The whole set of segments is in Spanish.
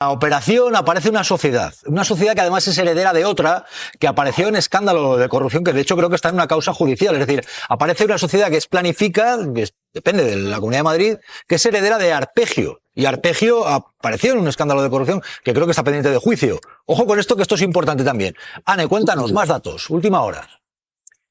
La operación aparece una sociedad que además es heredera de otra que apareció en escándalo de corrupción, que de hecho creo que está en una causa judicial. Es decir, aparece una sociedad que es Planifica, depende de la Comunidad de Madrid, que es heredera de Arpegio. Y Arpegio apareció en un escándalo de corrupción que creo que está pendiente de juicio. Ojo con esto, que esto es importante también. Ane, cuéntanos más datos. Última hora.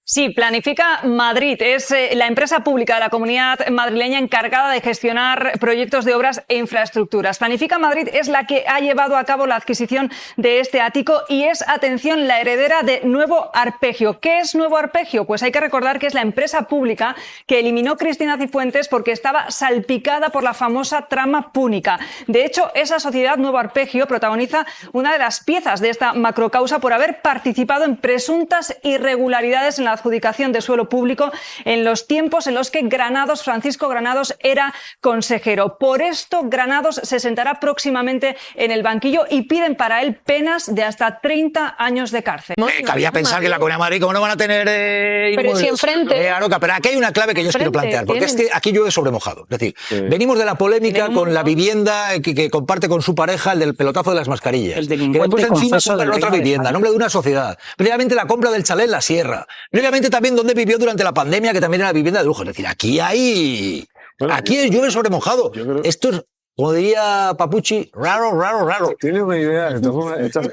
Sí, Planifica Madrid es la empresa pública de la Comunidad madrileña encargada de gestionar proyectos de obras e infraestructuras. Planifica Madrid es la que ha llevado a cabo la adquisición de este ático y es, atención, la heredera de Nuevo Arpegio. ¿Qué es Nuevo Arpegio? Pues hay que recordar que es la empresa pública que eliminó Cristina Cifuentes porque estaba salpicada por la famosa trama púnica. De hecho, esa sociedad Nuevo Arpegio protagoniza una de las piezas de esta macrocausa por haber participado en presuntas irregularidades en la adjudicación de suelo público en los tiempos en los que Francisco Granados era consejero. Por esto, Granados se sentará próximamente en el banquillo y piden para él penas de hasta 30 años de cárcel. Cabía pensar que la Comunidad de Madrid, ¿cómo no van a tener pero si enfrente... Aroca, pero aquí hay una clave que yo os quiero plantear, porque es que aquí llueve sobre mojado. Es decir, venimos de la polémica con la vivienda que comparte con su pareja, el del pelotazo de las mascarillas. El delincuente que después encima compra otra vivienda, a nombre de una sociedad. Previamente la compra del chalet en la sierra. Previamente también donde vivió durante la pandemia, que también era vivienda de lujo. Es decir, aquí hay... Bueno, aquí llueve sobre mojado. Esto es, como diría Papucci, raro. Tiene una idea,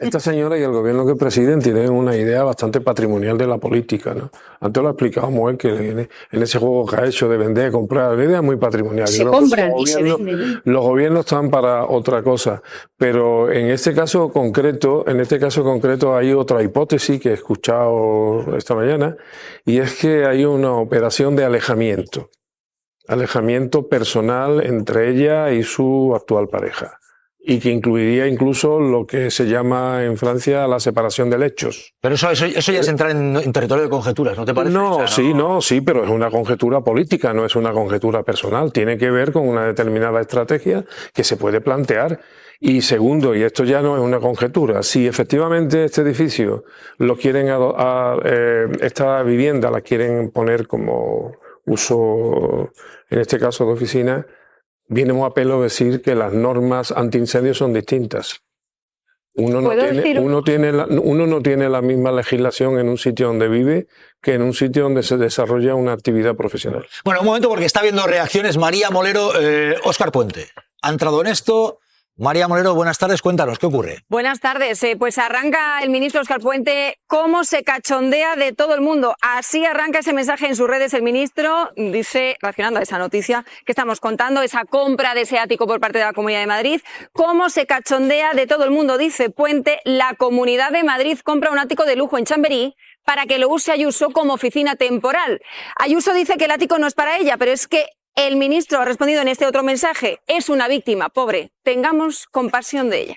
esta señora y el gobierno que presiden tienen una idea bastante patrimonial de la política, ¿no? Antes lo ha explicado Moel, que en ese juego que ha hecho de vender, comprar, la idea es muy patrimonial. Se compran y se venden. Los gobiernos están para otra cosa, pero en este caso concreto hay otra hipótesis que he escuchado esta mañana, y es que hay una operación de alejamiento personal entre ella y su actual pareja, y que incluiría incluso lo que se llama en Francia la separación de lechos. Pero eso ya es entrar en territorio de conjeturas, ¿no te parece? No, sí, pero es una conjetura política, no es una conjetura personal. Tiene que ver con una determinada estrategia que se puede plantear. Y segundo, y esto ya no es una conjetura, si efectivamente este edificio lo quieren esta vivienda la quieren poner como uso, en este caso de oficina, viene muy a pelo decir que las normas antiincendios son distintas. Uno no tiene la misma legislación en un sitio donde vive que en un sitio donde se desarrolla una actividad profesional. Bueno, un momento, porque está habiendo reacciones. María Molero, Óscar Puente. ¿Ha entrado en esto? María Molero, buenas tardes, cuéntanos, ¿qué ocurre? Buenas tardes, pues arranca el ministro Óscar Puente cómo se cachondea de todo el mundo. Así arranca ese mensaje en sus redes el ministro, dice, reaccionando a esa noticia que estamos contando, esa compra de ese ático por parte de la Comunidad de Madrid, cómo se cachondea de todo el mundo, dice Puente, la Comunidad de Madrid compra un ático de lujo en Chamberí para que lo use Ayuso como oficina temporal. Ayuso dice que el ático no es para ella, pero es que el ministro ha respondido en este otro mensaje, es una víctima, pobre, tengamos compasión de ella.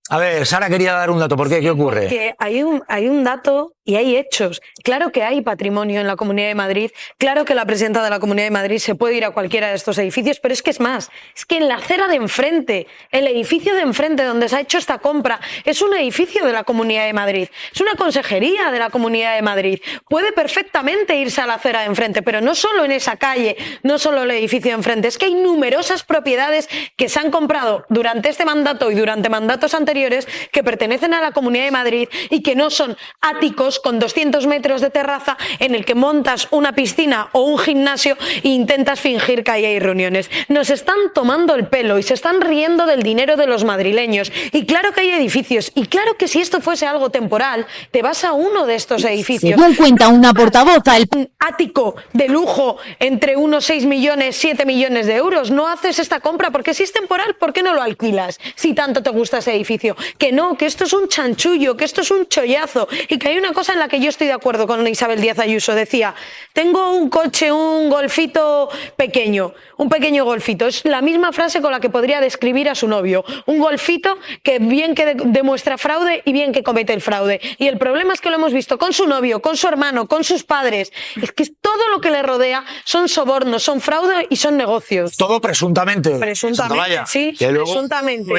A ver, Sara quería dar un dato, ¿por qué? ¿Qué ocurre? Que hay un dato y hay hechos. Claro que hay patrimonio en la Comunidad de Madrid, claro que la presidenta de la Comunidad de Madrid se puede ir a cualquiera de estos edificios, pero es que es más, es que en la acera de enfrente, el edificio de enfrente donde se ha hecho esta compra, es un edificio de la Comunidad de Madrid, es una consejería de la Comunidad de Madrid. Puede perfectamente irse a la acera de enfrente, pero no solo en esa calle, no solo el edificio de enfrente, es que hay numerosas propiedades que se han comprado durante este mandato y durante mandatos anteriores que pertenecen a la Comunidad de Madrid y que no son áticos con 200 metros de terraza en el que montas una piscina o un gimnasio e intentas fingir que ahí hay reuniones. Nos están tomando el pelo y se están riendo del dinero de los madrileños. Y claro que hay edificios, y claro que si esto fuese algo temporal, te vas a uno de estos edificios. Según cuenta una portavoz, Un ático de lujo entre unos 6 millones, 7 millones de euros. No haces esta compra porque si es temporal, ¿por qué no lo alquilas? Si tanto te gusta ese edificio. Que no, que esto es un chanchullo, que esto es un chollazo. Y que hay una cosa en la que yo estoy de acuerdo con Isabel Díaz Ayuso. Decía, tengo un coche, un golfito pequeño, un pequeño golfito. Es la misma frase con la que podría describir a su novio. Un golfito que bien que demuestra fraude y bien que comete el fraude. Y el problema es que lo hemos visto con su novio, con su hermano, con sus padres. Es que todo lo que le rodea son sobornos, son fraude y son negocios. Todo presuntamente. Presuntamente, sí, presuntamente.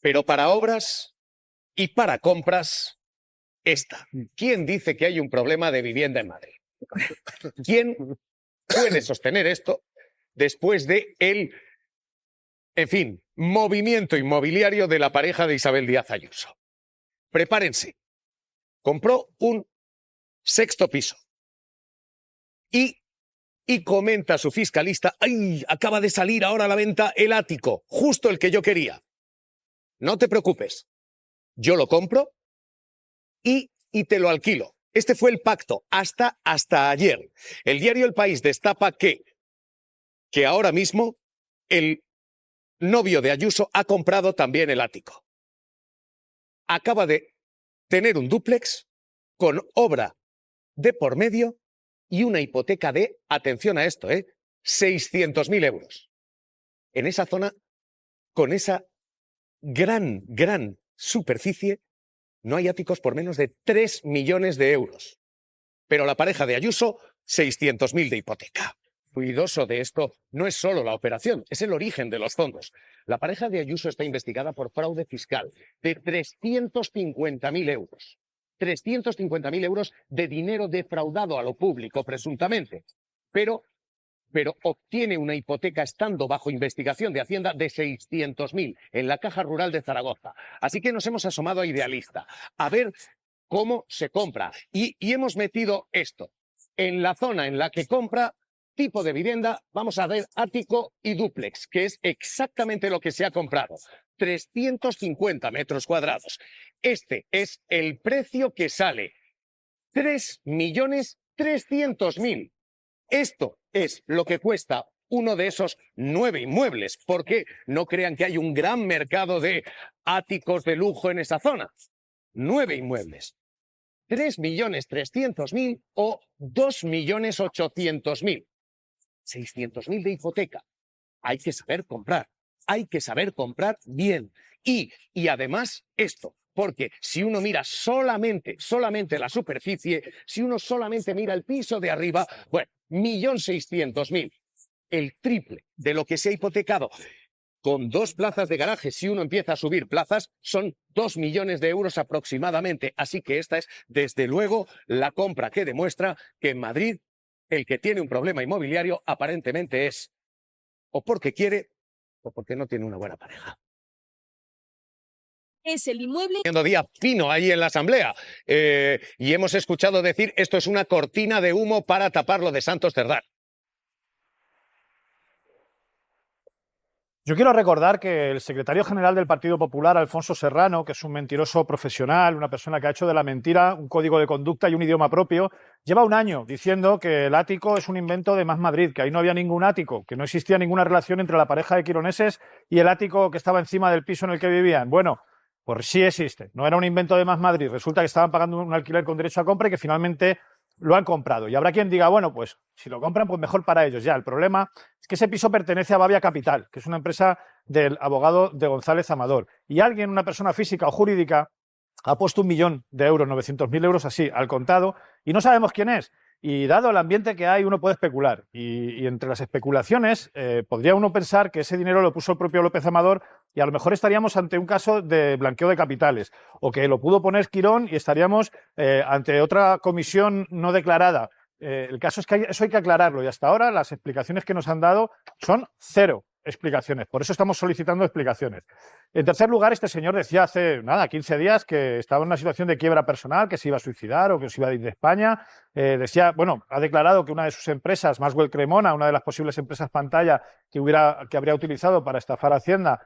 Pero para obras y para compras, esta. ¿Quién dice que hay un problema de vivienda en Madrid? ¿Quién puede sostener esto después de el En fin, movimiento inmobiliario de la pareja de Isabel Díaz Ayuso. Prepárense. Compró un sexto piso. Y comenta su fiscalista, ¡ay! Acaba de salir ahora a la venta el ático, justo el que yo quería. No te preocupes, yo lo compro y te lo alquilo. Este fue el pacto hasta ayer. El diario El País destapa que ahora mismo el novio de Ayuso ha comprado también el ático. Acaba de tener un dúplex con obra de por medio y una hipoteca de, atención a esto, 600.000 euros. En esa zona, con esa gran superficie, no hay áticos por menos de 3 millones de euros. Pero la pareja de Ayuso, 600.000 de hipoteca. Cuidoso de esto no es solo la operación, es el origen de los fondos. La pareja de Ayuso está investigada por fraude fiscal de 350.000 euros. 350.000 euros de dinero defraudado a lo público, presuntamente. Pero obtiene una hipoteca estando bajo investigación de Hacienda de 600.000 en la Caja Rural de Zaragoza. Así que nos hemos asomado a Idealista a ver cómo se compra. Y hemos metido esto. En la zona en la que compra, tipo de vivienda, vamos a ver ático y dúplex, que es exactamente lo que se ha comprado. 350 metros cuadrados. Este es el precio que sale. 3.300.000. Esto es lo que cuesta uno de esos 9 inmuebles, porque no crean que hay un gran mercado de áticos de lujo en esa zona. 9 inmuebles. 3.300.000 o 2.800.000. 600.000 de hipoteca. Hay que saber comprar. Hay que saber comprar bien. Y además esto, porque si uno mira solamente la superficie, si uno solamente mira el piso de arriba, bueno, 1.600.000. El triple de lo que se ha hipotecado. Con 2 plazas de garaje, si uno empieza a subir plazas, son 2 millones de euros aproximadamente. Así que esta es, desde luego, la compra que demuestra que en Madrid el que tiene un problema inmobiliario aparentemente es o porque quiere o porque no tiene una buena pareja. Es el inmueble. Día fino ahí en la asamblea y hemos escuchado decir esto es una cortina de humo para tapar lo de Santos Cerdán. Yo quiero recordar que el secretario general del Partido Popular, Alfonso Serrano, que es un mentiroso profesional, una persona que ha hecho de la mentira un código de conducta y un idioma propio, lleva un año diciendo que el ático es un invento de Más Madrid, que ahí no había ningún ático, que no existía ninguna relación entre la pareja de quironeses y el ático que estaba encima del piso en el que vivían. Bueno, pues sí existe, no era un invento de Más Madrid, resulta que estaban pagando un alquiler con derecho a compra y que finalmente lo han comprado. Y habrá quien diga, bueno, pues si lo compran, pues mejor para ellos. Ya, el problema es que ese piso pertenece a Bavia Capital, que es una empresa del abogado de González Amador. Y alguien, una persona física o jurídica, ha puesto 1 millón de euros, 900.000 euros así, al contado, y no sabemos quién es. Y dado el ambiente que hay, uno puede especular. Y entre las especulaciones, podría uno pensar que ese dinero lo puso el propio López Amador y a lo mejor estaríamos ante un caso de blanqueo de capitales. O que lo pudo poner Quirón y estaríamos ante otra comisión no declarada. El caso es que eso hay que aclararlo. Y hasta ahora las explicaciones que nos han dado son 0 explicaciones. Por eso estamos solicitando explicaciones. En tercer lugar, este señor decía hace, 15 días que estaba en una situación de quiebra personal, que se iba a suicidar o que se iba a ir de España. Decía, bueno, ha declarado que una de sus empresas, Maxwell Cremona, una de las posibles empresas pantalla que habría utilizado para estafar a Hacienda,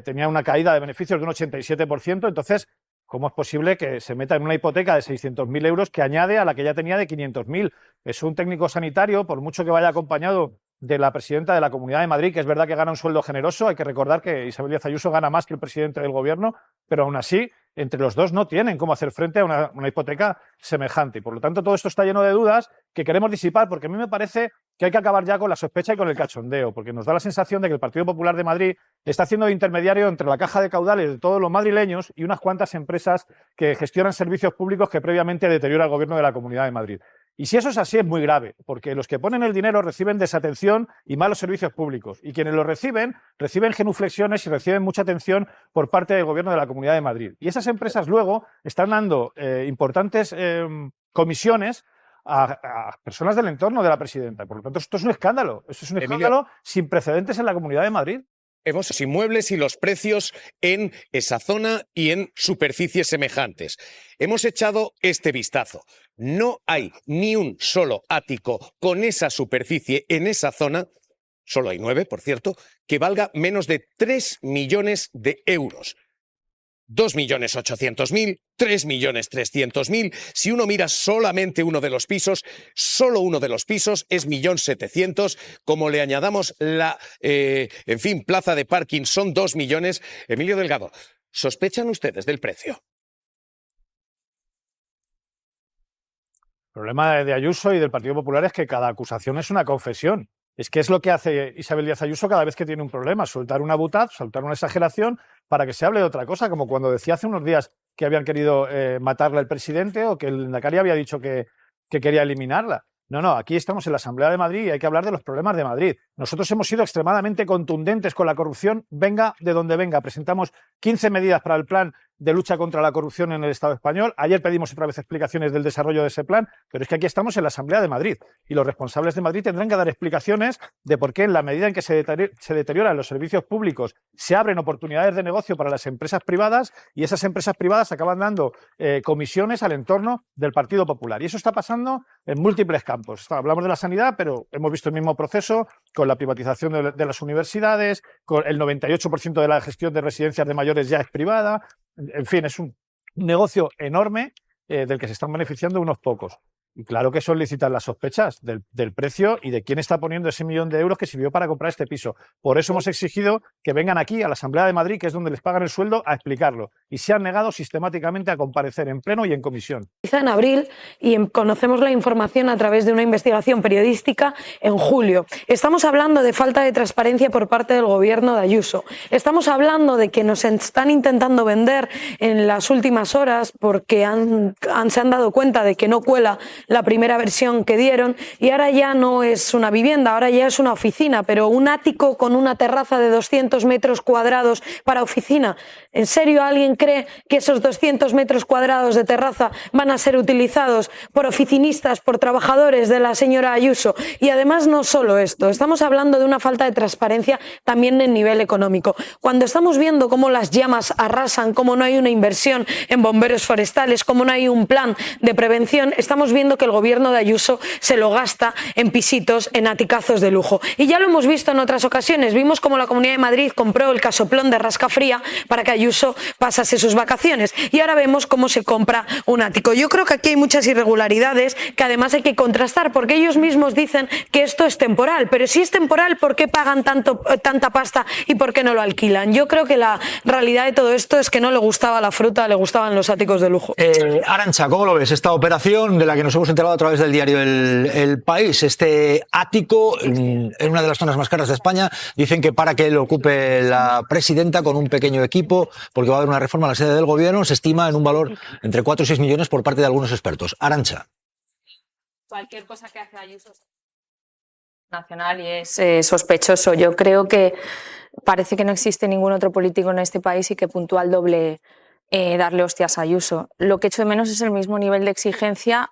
tenía una caída de beneficios de un 87%. Entonces, ¿cómo es posible que se meta en una hipoteca de 600.000 euros que añade a la que ya tenía de 500.000? Es un técnico sanitario, por mucho que vaya acompañado de la presidenta de la Comunidad de Madrid, que es verdad que gana un sueldo generoso. Hay que recordar que Isabel Díaz Ayuso gana más que el presidente del gobierno, pero aún así, entre los dos no tienen cómo hacer frente a una hipoteca semejante. Y por lo tanto, todo esto está lleno de dudas que queremos disipar, porque a mí me parece que hay que acabar ya con la sospecha y con el cachondeo, porque nos da la sensación de que el Partido Popular de Madrid está haciendo de intermediario entre la caja de caudales de todos los madrileños y unas cuantas empresas que gestionan servicios públicos que previamente deteriora el gobierno de la Comunidad de Madrid. Y si eso es así, es muy grave, porque los que ponen el dinero reciben desatención y malos servicios públicos. Y quienes lo reciben genuflexiones y reciben mucha atención por parte del gobierno de la Comunidad de Madrid. Y esas empresas luego están dando importantes comisiones a personas del entorno de la presidenta. Por lo tanto, esto es un escándalo. Esto es un escándalo sin precedentes en la Comunidad de Madrid. Hemos inmuebles y los precios en esa zona y en superficies semejantes. Hemos echado este vistazo. No hay ni un solo ático con esa superficie en esa zona, solo hay 9, por cierto, que valga menos de 3 millones de euros. 2.800.000, 3.300.000. Si uno mira solamente uno de los pisos, solo uno de los pisos es 1.700.000. Como le añadamos la, plaza de parking, son 2 millones. Emilio Delgado, ¿sospechan ustedes del precio? El problema de Ayuso y del Partido Popular es que cada acusación es una confesión. Es que es lo que hace Isabel Díaz Ayuso cada vez que tiene un problema, soltar una butad, soltar una exageración para que se hable de otra cosa, como cuando decía hace unos días que habían querido matarla el presidente o que el Endacari había dicho que quería eliminarla. No, aquí estamos en la Asamblea de Madrid y hay que hablar de los problemas de Madrid. Nosotros hemos sido extremadamente contundentes con la corrupción, venga de donde venga. Presentamos 15 medidas para el plan de lucha contra la corrupción en el Estado español. Ayer pedimos otra vez explicaciones del desarrollo de ese plan, pero es que aquí estamos en la Asamblea de Madrid y los responsables de Madrid tendrán que dar explicaciones de por qué en la medida en que se deterioran los servicios públicos se abren oportunidades de negocio para las empresas privadas y esas empresas privadas acaban dando comisiones al entorno del Partido Popular. Y eso está pasando en múltiples campos. Hablamos de la sanidad, pero hemos visto el mismo proceso con la privatización de las universidades, con el 98% de la gestión de residencias de mayores ya es privada. En fin, es un negocio enorme del que se están beneficiando unos pocos. Y claro que son lícitas las sospechas del precio y de quién está poniendo ese 1 millón de euros que sirvió para comprar este piso. Por eso hemos exigido que vengan aquí a la Asamblea de Madrid, que es donde les pagan el sueldo, a explicarlo. Y se han negado sistemáticamente a comparecer en pleno y en comisión. En abril y conocemos la información a través de una investigación periodística en julio. Estamos hablando de falta de transparencia por parte del gobierno de Ayuso. Estamos hablando de que nos están intentando vender en las últimas horas porque se han dado cuenta de que no cuela la primera versión que dieron y ahora ya no es una vivienda, ahora ya es una oficina, pero un ático con una terraza de 200 metros cuadrados para oficina. ¿En serio alguien cree que esos 200 metros cuadrados de terraza van a ser utilizados por oficinistas, por trabajadores de la señora Ayuso? Y además no solo esto, estamos hablando de una falta de transparencia también en nivel económico. Cuando estamos viendo cómo las llamas arrasan, cómo no hay una inversión en bomberos forestales, cómo no hay un plan de prevención, estamos viendo que el gobierno de Ayuso se lo gasta en pisitos, en aticazos de lujo. Y ya lo hemos visto en otras ocasiones. Vimos cómo la Comunidad de Madrid compró el casoplón de Rascafría para que Ayuso pasase sus vacaciones. Y ahora vemos cómo se compra un ático. Yo creo que aquí hay muchas irregularidades que además hay que contrastar, porque ellos mismos dicen que esto es temporal. Pero si es temporal, ¿por qué pagan tanta pasta y por qué no lo alquilan? Yo creo que la realidad de todo esto es que no le gustaba la fruta, le gustaban los áticos de lujo. Arantxa, ¿cómo lo ves esta operación de la que nos hemos enterado a través del diario El País? Este ático en una de las zonas más caras de España, dicen que para que lo ocupe la presidenta con un pequeño equipo, porque va a haber una reforma a la sede del gobierno, se estima en un valor entre 4 y 6 millones por parte de algunos expertos. Arantxa. Cualquier cosa que hace Ayuso nacional y es sospechoso. Yo creo que parece que no existe ningún otro político en este país y que puntúa al doble darle hostias a Ayuso. Lo que echo de menos es el mismo nivel de exigencia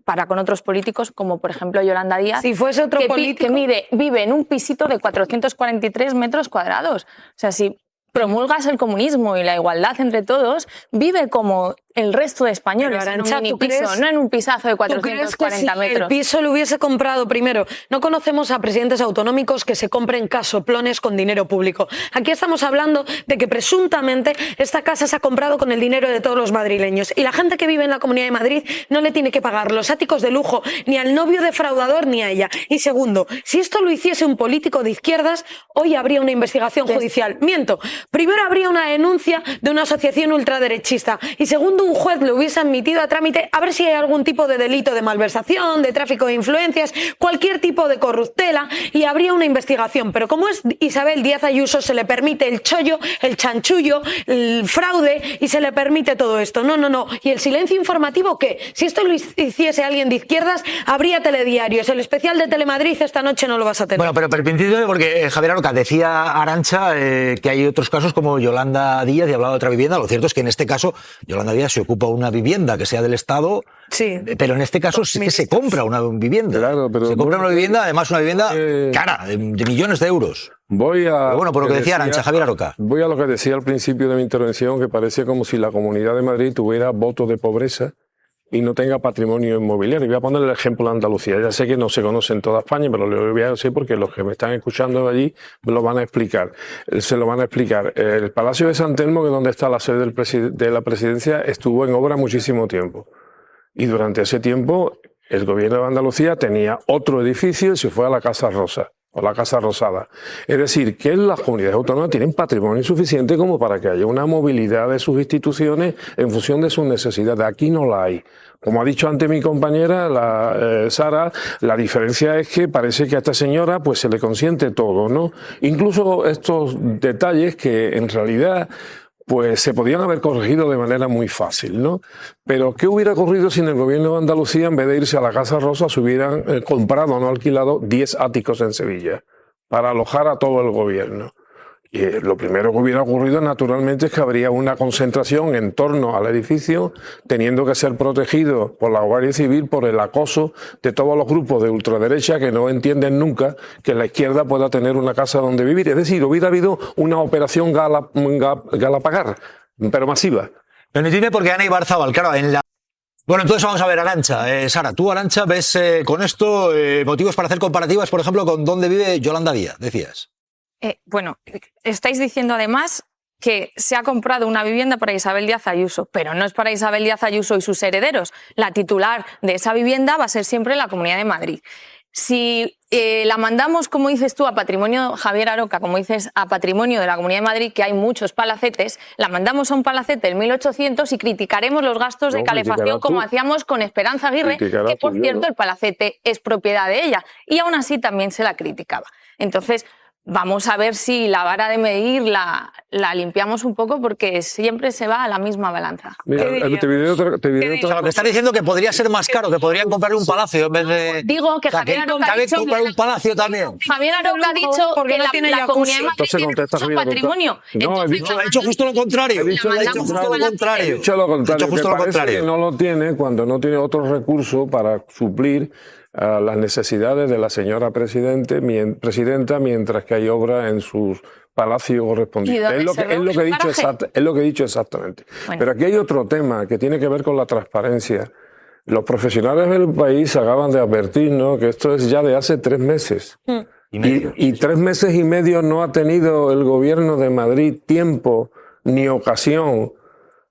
para con otros políticos, como por ejemplo Yolanda Díaz, si fuese otro político que vive en un pisito de 443 metros cuadrados. O sea, si promulgas el comunismo y la igualdad entre todos, vive como el resto de españoles, Arantxa, en un mini piso, no en un pisazo de 440 metros. El piso lo hubiese comprado primero. No conocemos a presidentes autonómicos que se compren casoplones con dinero público. Aquí estamos hablando de que presuntamente esta casa se ha comprado con el dinero de todos los madrileños y la gente que vive en la Comunidad de Madrid no le tiene que pagar los áticos de lujo ni al novio defraudador ni a ella. Y segundo, si esto lo hiciese un político de izquierdas, hoy habría una investigación judicial. Miento. Primero habría una denuncia de una asociación ultraderechista y segundo un juez lo hubiese admitido a trámite a ver si hay algún tipo de delito de malversación, de tráfico de influencias, cualquier tipo de corruptela y habría una investigación. Pero como es Isabel Díaz Ayuso, se le permite el chollo, el chanchullo, el fraude y se le permite todo esto. No. ¿Y el silencio informativo qué? Si esto lo hiciese alguien de izquierdas, habría telediarios. El especial de Telemadrid esta noche no lo vas a tener. Bueno, pero principio, porque Javier Aroca decía Arantxa que hay otros casos como Yolanda Díaz y hablaba de otra vivienda. Lo cierto es que en este caso Yolanda Díaz se ocupa una vivienda que sea del Estado, Sí. pero en este caso sí que se compra una vivienda. Claro, pero se compra una vivienda, además una vivienda cara, de millones de euros. Voy a. Pero bueno, por lo que decía Arantxa, Javier Aroca. Voy a lo que decía al principio de mi intervención, que parece como si la Comunidad de Madrid tuviera voto de pobreza y no tenga patrimonio inmobiliario. Voy a poner el ejemplo de Andalucía. Ya sé que no se conoce en toda España, pero lo voy a decir porque los que me están escuchando de allí me lo van a explicar. Se lo van a explicar. El Palacio de San Telmo, que es donde está la sede de la presidencia, estuvo en obra muchísimo tiempo. Y durante ese tiempo, el gobierno de Andalucía tenía otro edificio y se fue a la Casa Rosa, o la Casa Rosada. Es decir, que las comunidades autónomas tienen patrimonio suficiente como para que haya una movilidad de sus instituciones en función de sus necesidades. Aquí no la hay. Como ha dicho antes mi compañera, Sara, la diferencia es que parece que a esta señora pues se le consiente todo, ¿no? Incluso estos detalles que en realidad pues se podían haber corregido de manera muy fácil, ¿no? Pero ¿qué hubiera ocurrido si en el gobierno de Andalucía, en vez de irse a la Casa Rosa, se hubieran comprado o no alquilado 10 áticos en Sevilla para alojar a todo el gobierno? Y lo primero que hubiera ocurrido, naturalmente, es que habría una concentración en torno al edificio, teniendo que ser protegido por la Guardia Civil por el acoso de todos los grupos de ultraderecha que no entienden nunca que la izquierda pueda tener una casa donde vivir. Es decir, hubiera habido una operación Galapagar, pero masiva. Pero no tiene por qué Ana Ibarzabal, claro, en la... Bueno, entonces vamos a ver, Arantxa. Sara, tú, Arantxa, ves con esto motivos para hacer comparativas, por ejemplo, con dónde vive Yolanda Díaz, decías. Bueno, estáis diciendo además que se ha comprado una vivienda para Isabel Díaz Ayuso, pero no es para Isabel Díaz Ayuso y sus herederos. La titular de esa vivienda va a ser siempre la Comunidad de Madrid. Si la mandamos, como dices tú, a patrimonio, Javier Aroca, como dices, a patrimonio de la Comunidad de Madrid, que hay muchos palacetes, la mandamos a un palacete del 1800 y criticaremos los gastos de calefacción como hacíamos con Esperanza Aguirre, que por cierto el palacete es propiedad de ella, y aún así también se la criticaba. Entonces, vamos a ver si la vara de medir la limpiamos un poco, porque siempre se va a la misma balanza. Mira, te diré otra O sea, lo que estás diciendo que podría ser más caro, que podrían comprarle un palacio en vez de... Digo que Javier Aroca ha dicho comprar un palacio también. Javier Aroca ha dicho porque que no tiene la Comunidad de Madrid Entonces tiene contesta mucho Javier Aroca. patrimonio. No, he dicho- Ha hecho justo lo contrario. He dicho Ha hecho justo lo contrario. He dicho lo contrario. Ha hecho justo Me lo parece contrario. que no lo tiene cuando no tiene otros recursos para suplir las necesidades de la señora presidenta, mientras que hay obra en sus palacios correspondientes. ¿Y dónde Es lo que he dicho exactamente. Bueno. Pero aquí hay otro tema que tiene que ver con la transparencia. Los profesionales del país acaban de advertirnos que esto es ya de hace 3 meses. Y 3 meses y medio no ha tenido el gobierno de Madrid tiempo ni ocasión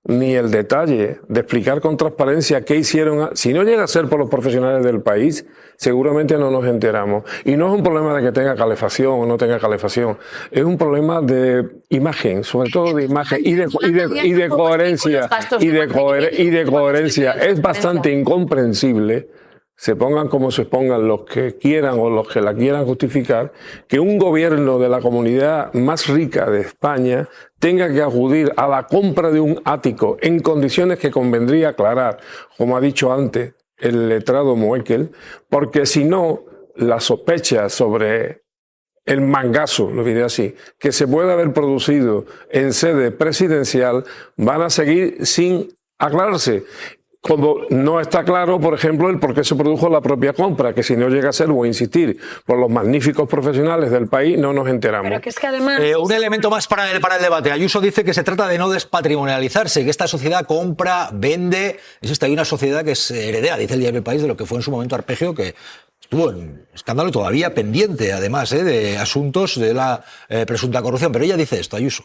ni el detalle de explicar con transparencia qué hicieron. Si no llega a ser por los profesionales del país, seguramente no nos enteramos. Y no es un problema de que tenga calefacción o no tenga calefacción, es un problema de imagen, sobre todo de imagen y de coherencia. Y de coherencia. Es bastante incomprensible, se pongan como se pongan los que quieran o los que la quieran justificar, que un gobierno de la comunidad más rica de España tenga que acudir a la compra de un ático en condiciones que convendría aclarar, como ha dicho antes el letrado Moekel, porque si no, la sospecha sobre el mangazo, lo diré así, que se puede haber producido en sede presidencial, van a seguir sin aclararse. Como no está claro, por ejemplo, el por qué se produjo la propia compra, que si no llega a ser, voy a insistir, por los magníficos profesionales del país, no nos enteramos. Pero que es que además... Un elemento más para el debate. Ayuso dice que se trata de no despatrimonializarse, que esta sociedad compra, vende. Hay una sociedad que es heredera, dice el diario El País, de lo que fue en su momento Arpegio, que estuvo en escándalo todavía pendiente, además, de asuntos de la presunta corrupción. Pero ella dice esto, Ayuso.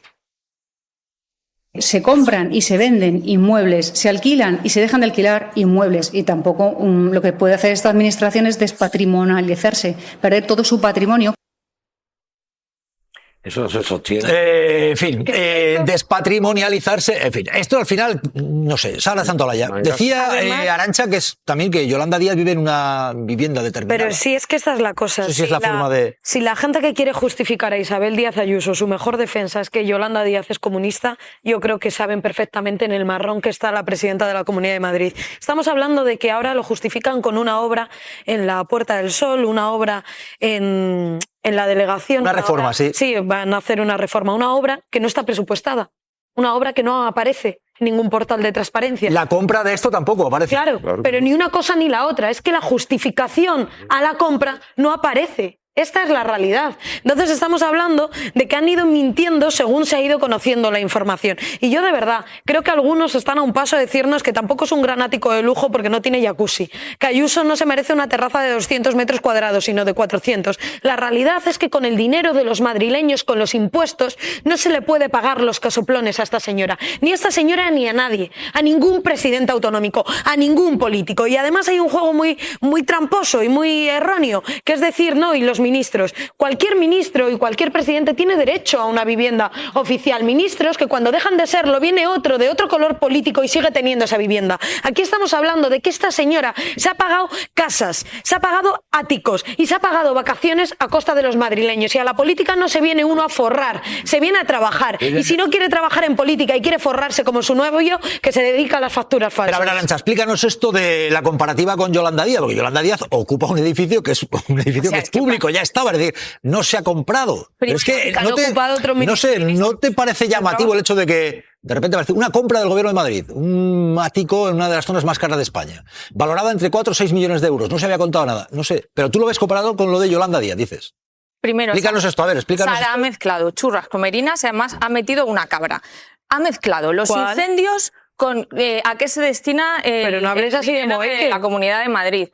Se compran y se venden inmuebles, se alquilan y se dejan de alquilar inmuebles, y tampoco lo que puede hacer esta administración es despatrimonializarse, perder todo su patrimonio. Eso se sostiene. En fin, despatrimonializarse, en fin, esto al final, no sé, Sara Santolaya. Decía Arantxa que es también que Yolanda Díaz vive en una vivienda determinada. Pero sí, es que esta es la cosa. No sé si es la forma de... Si la gente que quiere justificar a Isabel Díaz Ayuso, su mejor defensa es que Yolanda Díaz es comunista, yo creo que saben perfectamente en el marrón que está la presidenta de la Comunidad de Madrid. Estamos hablando de que ahora lo justifican con una obra en la Puerta del Sol, una obra en la delegación. Una reforma, sí. Sí, van a hacer una reforma, una obra que no está presupuestada, una obra que no aparece ningún portal de transparencia. La compra de esto tampoco aparece. Claro, pero ni una cosa ni la otra. Es que la justificación a la compra no aparece. Esta es la realidad. Entonces estamos hablando de que han ido mintiendo según se ha ido conociendo la información. Y yo de verdad creo que algunos están a un paso de decirnos que tampoco es un gran ático de lujo porque no tiene jacuzzi. Que Ayuso no se merece una terraza de 200 metros cuadrados, sino de 400. La realidad es que con el dinero de los madrileños, con los impuestos, no se le puede pagar los casoplones a esta señora. Ni a esta señora ni a nadie. A ningún presidente autonómico. A ningún político. Y además hay un juego muy tramposo y muy erróneo. Que es decir, no, y los ministros. Cualquier ministro y cualquier presidente tiene derecho a una vivienda oficial. Ministros que cuando dejan de serlo viene otro de otro color político y sigue teniendo esa vivienda. Aquí estamos hablando de que esta señora se ha pagado casas, se ha pagado áticos y se ha pagado vacaciones a costa de los madrileños. Y a la política no se viene uno a forrar, se viene a trabajar. Y si no quiere trabajar en política y quiere forrarse como su novio, que se dedica a las facturas falsas. Pero a ver, Arantxa, explícanos esto de la comparativa con Yolanda Díaz, porque Yolanda Díaz ocupa un edificio que es público. Ya estaba, es decir, no se ha comprado. Pero es que ¿no te parece llamativo el hecho de que de repente aparece una compra del Gobierno de Madrid, un ático en una de las zonas más caras de España, valorada entre 4 o 6 millones de euros, no se había contado nada, no sé, pero tú lo ves comparado con lo de Yolanda Díaz, dices. Primero, explícanos esto, a ver, explícanos. Sara ha mezclado churras con merinas y además ha metido una cabra. Ha mezclado los incendios con a qué se destina pero no hables así de la Comunidad de Madrid.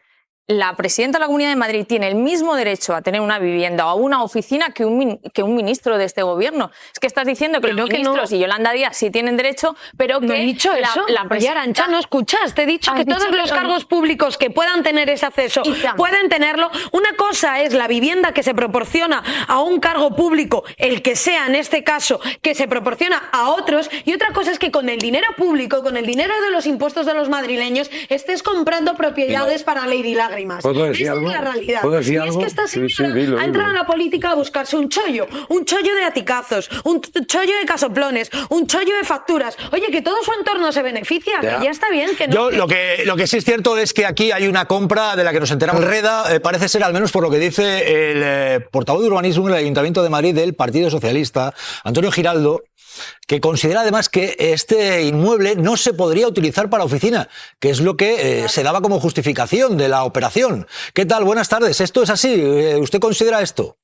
La presidenta de la Comunidad de Madrid tiene el mismo derecho a tener una vivienda o a una oficina que un ministro de este gobierno. Es que estás diciendo que los ministros y Yolanda Díaz sí tienen derecho, pero que... No he dicho eso. Oye, Arantxa, ¿no escuchas? Te he dicho que todos los cargos públicos que puedan tener ese acceso pueden tenerlo. Una cosa es la vivienda que se proporciona a un cargo público, el que sea en este caso, que se proporciona a otros, y otra cosa es que con el dinero público, con el dinero de los impuestos de los madrileños, estés comprando propiedades para Lady Lágrimas. ¿Puedo decir Esa algo? es la realidad. ¿Puedo decir y algo? Es que esta señora dilo. ha entrado a la política a buscarse un chollo de aticazos, un chollo de casoplones, un chollo de facturas. Oye, que todo su entorno se beneficia, que ya está bien. Que no. Lo que sí es cierto es que aquí hay una compra de la que nos enteramos. Reda parece ser, al menos por lo que dice el portavoz de urbanismo del Ayuntamiento de Madrid del Partido Socialista, Antonio Giraldo, que considera además que este inmueble no se podría utilizar para oficina, que es lo que se daba como justificación de la operación. ¿Qué tal? Buenas tardes. ¿Esto es así? ¿Usted considera esto?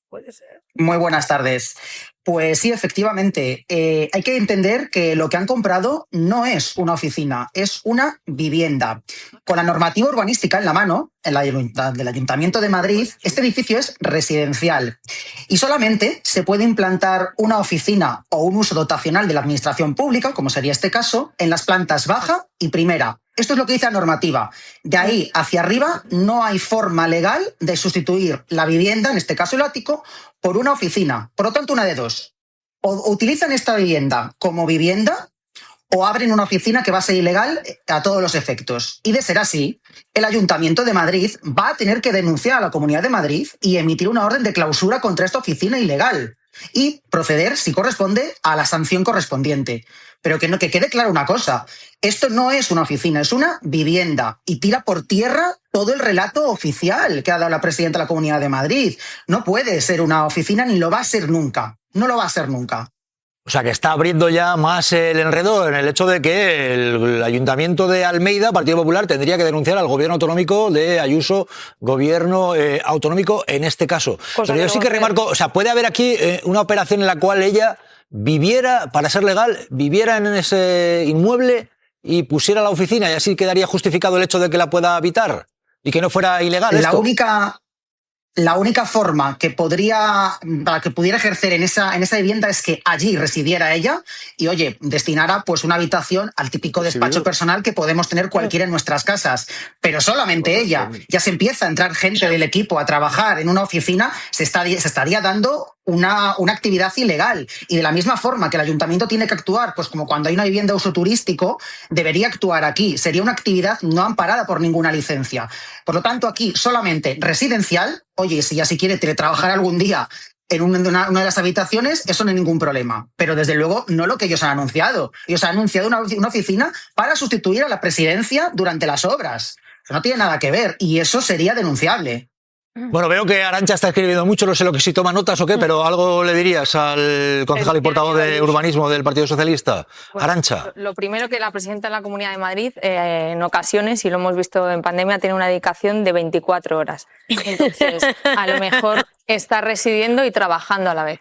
Puede ser. Muy buenas tardes. Pues sí, efectivamente. Hay que entender que lo que han comprado no es una oficina, es una vivienda. Con la normativa urbanística en la mano, del Ayuntamiento de Madrid, este edificio es residencial y solamente se puede implantar una oficina o un uso dotacional de la administración pública, como sería este caso, en las plantas baja y primera. Esto es lo que dice la normativa. De ahí hacia arriba no hay forma legal de sustituir la vivienda, en este caso el ático, por una oficina. Por lo tanto, una de dos. O utilizan esta vivienda como vivienda o abren una oficina que va a ser ilegal a todos los efectos. Y de ser así, el Ayuntamiento de Madrid va a tener que denunciar a la Comunidad de Madrid y emitir una orden de clausura contra esta oficina ilegal y proceder, si corresponde, a la sanción correspondiente. Pero que quede claro una cosa, esto no es una oficina, es una vivienda y tira por tierra todo el relato oficial que ha dado la presidenta de la Comunidad de Madrid. No puede ser una oficina ni lo va a ser nunca, no lo va a ser nunca. O sea, que está abriendo ya más el enredo en el hecho de que el Ayuntamiento de Almeida, Partido Popular, tendría que denunciar al gobierno autonómico de Ayuso, gobierno autonómico en este caso. Pero yo sí que remarco, o sea, puede haber aquí una operación en la cual ella viviera, para ser legal, viviera en ese inmueble y pusiera la oficina y así quedaría justificado el hecho de que la pueda habitar y que no fuera ilegal esto. La única forma que pudiera ejercer en esa vivienda es que allí residiera ella y, oye, destinara pues una habitación al típico despacho personal que podemos tener cualquiera en nuestras casas. Pero solamente ella. Ya se empieza a entrar gente del equipo a trabajar en una oficina, se estaría dando una actividad ilegal. Y de la misma forma que el ayuntamiento tiene que actuar, pues como cuando hay una vivienda de uso turístico, debería actuar aquí. Sería una actividad no amparada por ninguna licencia. Por lo tanto, aquí solamente residencial. Oye, si ya quiere teletrabajar algún día en una de las habitaciones, eso no hay ningún problema. Pero desde luego no lo que ellos han anunciado. Ellos han anunciado una oficina para sustituir a la presidencia durante las obras. Eso no tiene nada que ver y eso sería denunciable. Bueno, veo que Arantxa está escribiendo mucho, no sé lo que si toma notas o qué, pero algo le dirías al concejal y portavoz de urbanismo del Partido Socialista. Bueno, Arantxa. Lo primero, que la presidenta de la Comunidad de Madrid, en ocasiones, y lo hemos visto en pandemia, tiene una dedicación de 24 horas. Entonces, a lo mejor está residiendo y trabajando a la vez.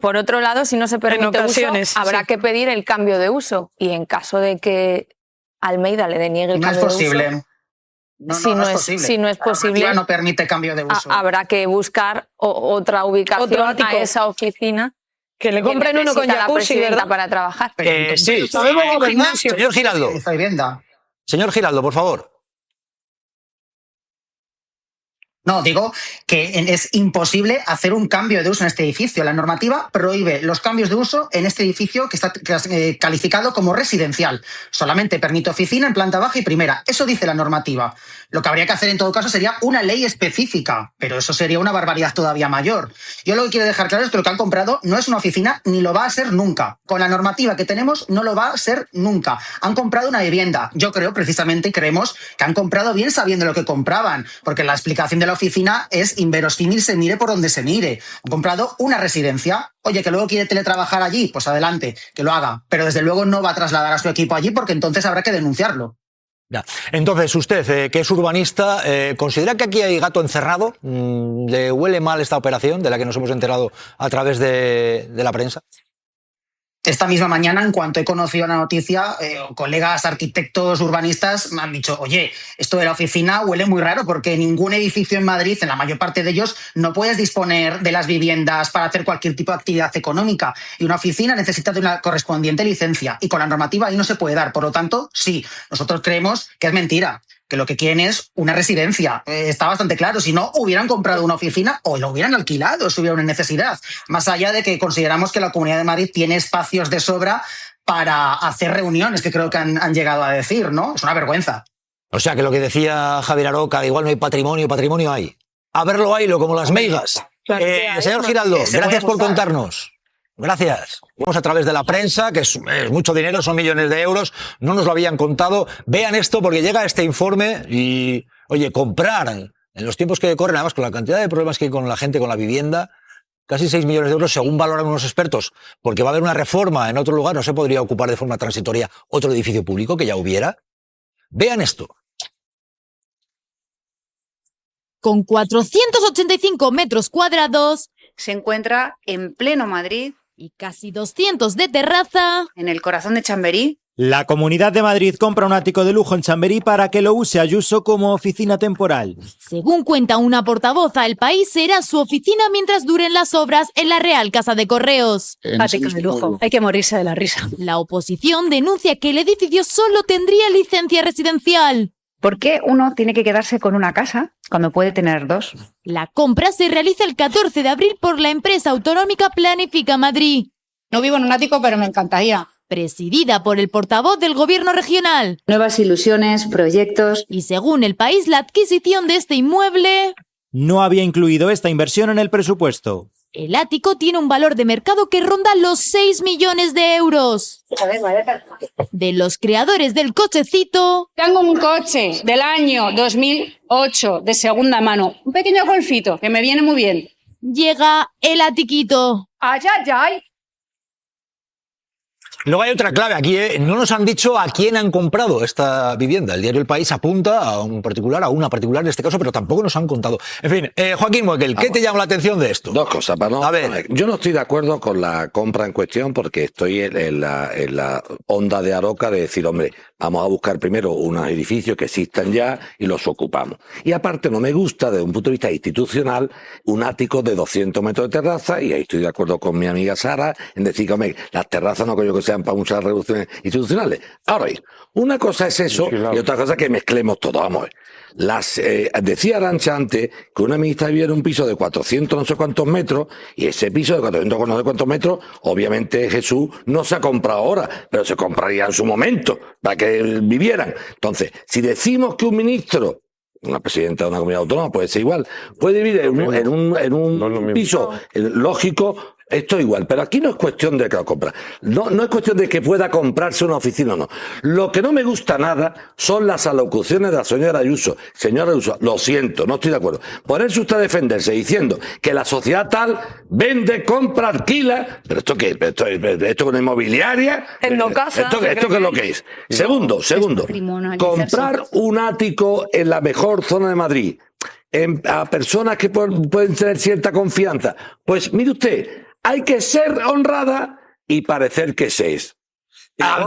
Por otro lado, si no se permite uso, habrá que pedir el cambio de uso. Y en caso de que Almeida le deniegue el cambio de uso... No es posible. Si no es posible, no permite cambio de uso. Habrá que buscar otra ubicación a esa oficina. Que le compren uno con jacuzzi, ¿verdad? Para trabajar. Sí. Señor Giraldo. Señor Giraldo, por favor. No, digo que es imposible hacer un cambio de uso en este edificio. La normativa prohíbe los cambios de uso en este edificio que está calificado como residencial. Solamente permite oficina en planta baja y primera. Eso dice la normativa. Lo que habría que hacer en todo caso sería una ley específica, pero eso sería una barbaridad todavía mayor. Yo lo que quiero dejar claro es que lo que han comprado no es una oficina ni lo va a ser nunca. Con la normativa que tenemos no lo va a ser nunca. Han comprado una vivienda. Yo creo, precisamente, creemos que han comprado bien sabiendo lo que compraban, porque la explicación de la oficina es inverosímil, se mire por donde se mire. Han comprado una residencia. Oye, que luego quiere teletrabajar allí, pues adelante, que lo haga. Pero desde luego no va a trasladar a su equipo allí porque entonces habrá que denunciarlo. Ya. Entonces, usted, que es urbanista, ¿considera que aquí hay gato encerrado? ¿Le huele mal esta operación de la que nos hemos enterado a través de la prensa? Esta misma mañana, en cuanto he conocido la noticia, colegas arquitectos urbanistas me han dicho, oye, esto de la oficina huele muy raro porque en ningún edificio en Madrid, en la mayor parte de ellos, no puedes disponer de las viviendas para hacer cualquier tipo de actividad económica. Y una oficina necesita de una correspondiente licencia. Y con la normativa ahí no se puede dar. Por lo tanto, sí, nosotros creemos que es mentira, que lo que quieren es una residencia. Está bastante claro. Si no, hubieran comprado una oficina o lo hubieran alquilado si hubiera una necesidad. Más allá de que consideramos que la Comunidad de Madrid tiene espacios de sobra para hacer reuniones, que creo que han llegado a decir, ¿no? Es una vergüenza. O sea, que lo que decía Javier Aroca, igual no hay patrimonio hay. A verlo haylo, como las meigas. Señor Giraldo, gracias por contarnos. Gracias. Vamos a través de la prensa, que es mucho dinero, son millones de euros, no nos lo habían contado. Vean esto porque llega este informe y, oye, comprar en los tiempos que corren, además con la cantidad de problemas que hay con la gente, con la vivienda, casi 6 millones de euros según valoran unos expertos, porque va a haber una reforma en otro lugar, no se podría ocupar de forma transitoria otro edificio público que ya hubiera. Vean esto. Con 485 metros cuadrados, se encuentra en pleno Madrid y casi 200 de terraza, en el corazón de Chamberí. La Comunidad de Madrid compra un ático de lujo en Chamberí para que lo use Ayuso como oficina temporal. Según cuenta una portavoz a El País, será su oficina mientras duren las obras en la Real Casa de Correos. Áticos de lujo. Hay que morirse de la risa. La oposición denuncia que el edificio solo tendría licencia residencial. ¿Por qué uno tiene que quedarse con una casa cuando puede tener dos? La compra se realiza el 14 de abril por la empresa autonómica Planifica Madrid. No vivo en un ático, pero me encantaría. Presidida por el portavoz del gobierno regional. Nuevas ilusiones, proyectos. Y según El País, la adquisición de este inmueble no había incluido esta inversión en el presupuesto. El ático tiene un valor de mercado que ronda los 6 millones de euros. De los creadores del cochecito... Tengo un coche del año 2008 de segunda mano. Un pequeño golfito que me viene muy bien. Llega el atiquito. ¡Ay, ay, ay! Luego hay otra clave aquí, no nos han dicho a quién han comprado esta vivienda. El diario El País apunta a una particular en este caso, pero tampoco nos han contado. En fin, Joaquín Moekel, ¿qué te llama la atención de esto? Dos cosas, para no. A ver. Yo no estoy de acuerdo con la compra en cuestión porque estoy en la onda de Aroca de decir, hombre, vamos a buscar primero unos edificios que existan ya y los ocupamos. Y aparte no me gusta, desde un punto de vista institucional, un ático de 200 metros de terraza, y ahí estoy de acuerdo con mi amiga Sara en decir que, hombre, las terrazas no creo que sean para muchas revoluciones institucionales. Ahora bien, una cosa es eso y otra cosa es que mezclemos todo. Vamos a ver. Decía Arantxa antes que una ministra vivía en un piso de 400 no sé cuántos metros, y ese piso de 400 no sé cuántos metros, obviamente Jesús no se ha comprado ahora, pero se compraría en su momento para que vivieran. Entonces, si decimos que un ministro, una presidenta de una comunidad autónoma puede ser igual, puede vivir en un piso lógico, Esto igual, pero aquí no es cuestión de que lo compra. No es cuestión de que pueda comprarse una oficina o no. Lo que no me gusta nada son las alocuciones de la señora Ayuso. Señora Ayuso, lo siento, no estoy de acuerdo. Ponerse usted a defenderse diciendo que la sociedad tal vende, compra, alquila. ¿Pero esto qué? ¿Esto con inmobiliaria? ¿Esto qué es lo que es? Segundo, comprar un ático en la mejor zona de Madrid a personas que pueden tener cierta confianza. Pues mire usted, hay que ser honrada y parecer que se es.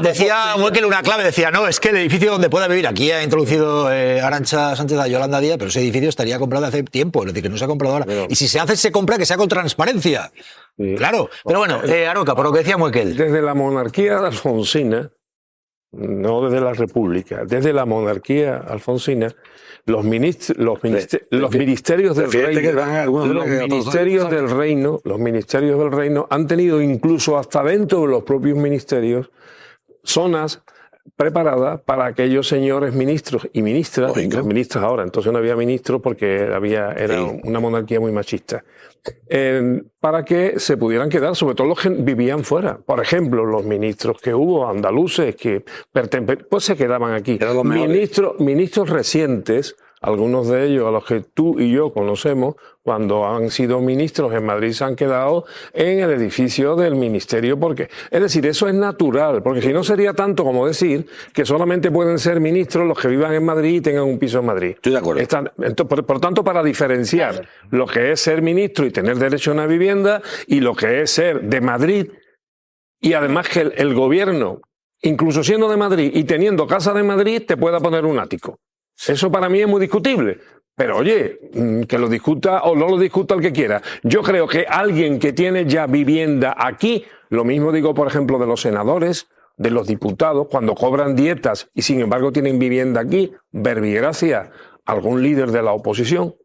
Decía Muekel una clave, decía, no, es que el edificio donde pueda vivir, aquí ha introducido Arantxa Sánchez a Yolanda Díaz, pero ese edificio estaría comprado hace tiempo, es decir, que no se ha comprado ahora. Y si se hace, se compra, que sea con transparencia. Sí. Claro, pero bueno, Aroca, por lo que decía Muekel. Desde la monarquía alfonsina, no desde la república, desde la monarquía alfonsina, los ministerios del reino han tenido incluso hasta dentro de los propios ministerios zonas preparadas para aquellos señores ministros y ministras, ministras ahora, entonces no había ministros porque era una monarquía muy machista, para que se pudieran quedar, sobre todo los que vivían fuera. Por ejemplo, los ministros que hubo, andaluces, que pues se quedaban aquí. Ministros recientes, algunos de ellos a los que tú y yo conocemos, cuando han sido ministros en Madrid se han quedado en el edificio del ministerio, porque, es decir, eso es natural, porque si no sería tanto como decir que solamente pueden ser ministros los que vivan en Madrid y tengan un piso en Madrid. Estoy de acuerdo. Por tanto, para diferenciar lo que es ser ministro y tener derecho a una vivienda y lo que es ser de Madrid, y además que el gobierno, incluso siendo de Madrid y teniendo casa de Madrid, te pueda poner un ático. Eso para mí es muy discutible. Pero oye, que lo discuta o no lo discuta el que quiera. Yo creo que alguien que tiene ya vivienda aquí, lo mismo digo por ejemplo de los senadores, de los diputados, cuando cobran dietas y sin embargo tienen vivienda aquí, verbigracia algún líder de la oposición,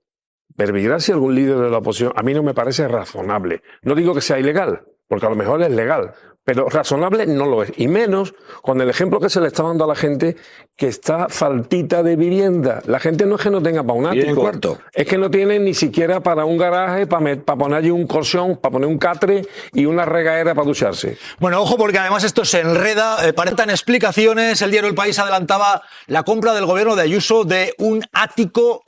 algún líder de la oposición, a mí no me parece razonable. No digo que sea ilegal, porque a lo mejor es legal, pero razonable no lo es. Y menos con el ejemplo que se le está dando a la gente que está faltita de vivienda. La gente no es que no tenga para un ático, es que no tiene ni siquiera para un garaje, para poner allí un colchón, para poner un catre y una regadera para ducharse. Bueno, ojo, porque además esto se enreda, parecen explicaciones. El diario El País adelantaba la compra del gobierno de Ayuso de un ático.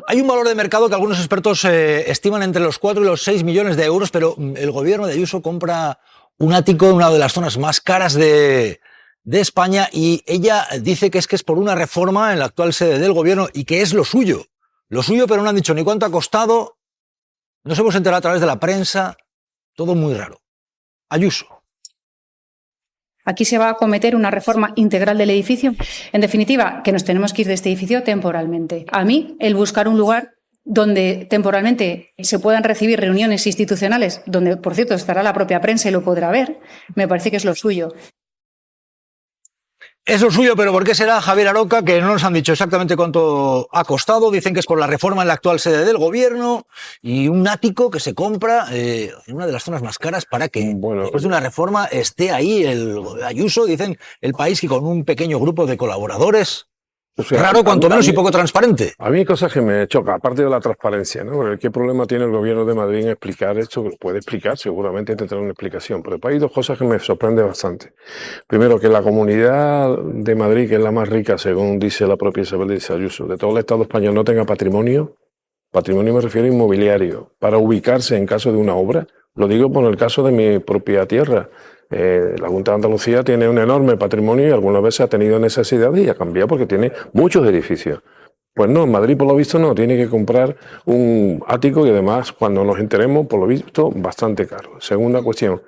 Hay un valor de mercado que algunos expertos estiman entre los 4 y los 6 millones de euros, pero el gobierno de Ayuso compra un ático en una de las zonas más caras de España y ella dice que es por una reforma en la actual sede del gobierno y que es lo suyo, pero no han dicho ni cuánto ha costado, nos hemos enterado a través de la prensa, todo muy raro. Ayuso. Aquí se va a acometer una reforma integral del edificio. En definitiva, que nos tenemos que ir de este edificio temporalmente. A mí, el buscar un lugar donde temporalmente se puedan recibir reuniones institucionales, donde, por cierto, estará la propia prensa y lo podrá ver, me parece que es lo suyo. Es lo suyo, pero ¿por qué será, Javier Aroca? Que no nos han dicho exactamente cuánto ha costado. Dicen que es por la reforma en la actual sede del gobierno y un ático que se compra en una de las zonas más caras para que después de una reforma esté ahí el Ayuso. Dicen El País que con un pequeño grupo de colaboradores. O sea, raro, cuanto menos, y poco transparente. A mí hay cosas que me chocan, aparte de la transparencia, ¿no? Porque ¿qué problema tiene el gobierno de Madrid en explicar esto? Lo puede explicar, seguramente tendrá una explicación, pero hay dos cosas que me sorprenden bastante. Primero, que la comunidad de Madrid, que es la más rica, según dice la propia Isabel Díaz Ayuso, de todo el Estado español no tenga patrimonio. Patrimonio me refiero a inmobiliario, para ubicarse en caso de una obra. Lo digo por el caso de mi propia tierra. La Junta de Andalucía tiene un enorme patrimonio y algunas veces ha tenido necesidades y ha cambiado porque tiene muchos edificios. Pues no, en Madrid por lo visto no, tiene que comprar un ático y además cuando nos enteremos por lo visto bastante caro. Segunda cuestión.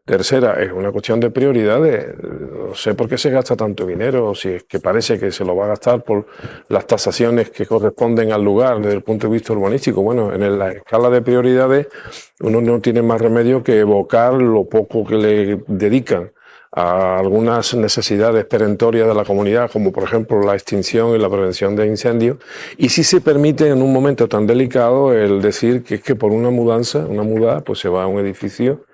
Tercera, es una cuestión de prioridades. No sé por qué se gasta tanto dinero, si es que parece que se lo va a gastar por las tasaciones que corresponden al lugar desde el punto de vista urbanístico. Bueno, en la escala de prioridades uno no tiene más remedio que evocar lo poco que le dedican a algunas necesidades perentorias de la comunidad, como por ejemplo la extinción y la prevención de incendios, y si se permite en un momento tan delicado el decir que es que por una mudanza, pues se va a un edificio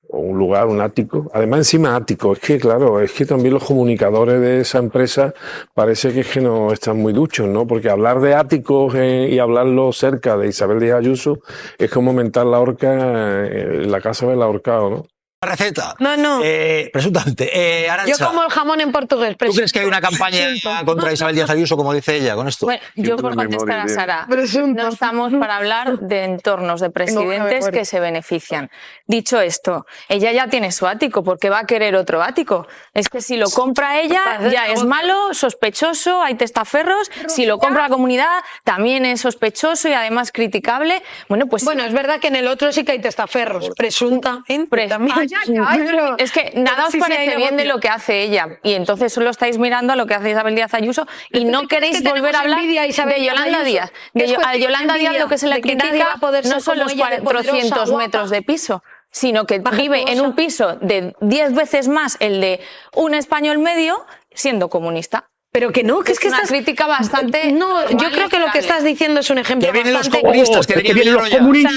o un lugar, un ático, además encima ático, es que claro, es que también los comunicadores de esa empresa parece que es que no están muy duchos, ¿no? Porque hablar de áticos y hablarlo cerca de Isabel Díaz Ayuso es como mentar la horca en la casa del ahorcado, ¿no? Receta. No. Presuntamente. Arantxa, Yo como el jamón en portugués. ¿tú crees que hay una campaña contra Isabel Díaz Ayuso, como dice ella, con esto? Bueno, yo por contestar a Sara, no estamos para hablar de entornos de presidentes que se benefician. Dicho esto, ella ya tiene su ático, porque va a querer otro ático. Es que si lo compra ella, ya es malo, sospechoso, hay testaferros. Si lo compra la comunidad, también es sospechoso y además criticable. Bueno, pues bueno, es verdad que en el otro sí que hay testaferros, presuntamente también. Es que nada os Sí, parece hay bien de negocio. lo que hace ella y entonces solo estáis mirando a lo que hace Isabel Díaz Ayuso y no queréis que volver a hablar tenemos envidia a Isabel de Díaz Yolanda Ayuso. Díaz. Es A cuestión Yolanda de Díaz lo que se le envidia, de que nadie critica va a poder no ser son como los ella, de 400 poderosa, metros guapa. de piso, sino que vive en un piso de 10 veces más el de un español medio siendo comunista. Pero que no, que es que una estás... crítica bastante... No, yo creo que lo que estás diciendo es un ejemplo Que vienen los bastante... comunistas, que vienen los comunistas.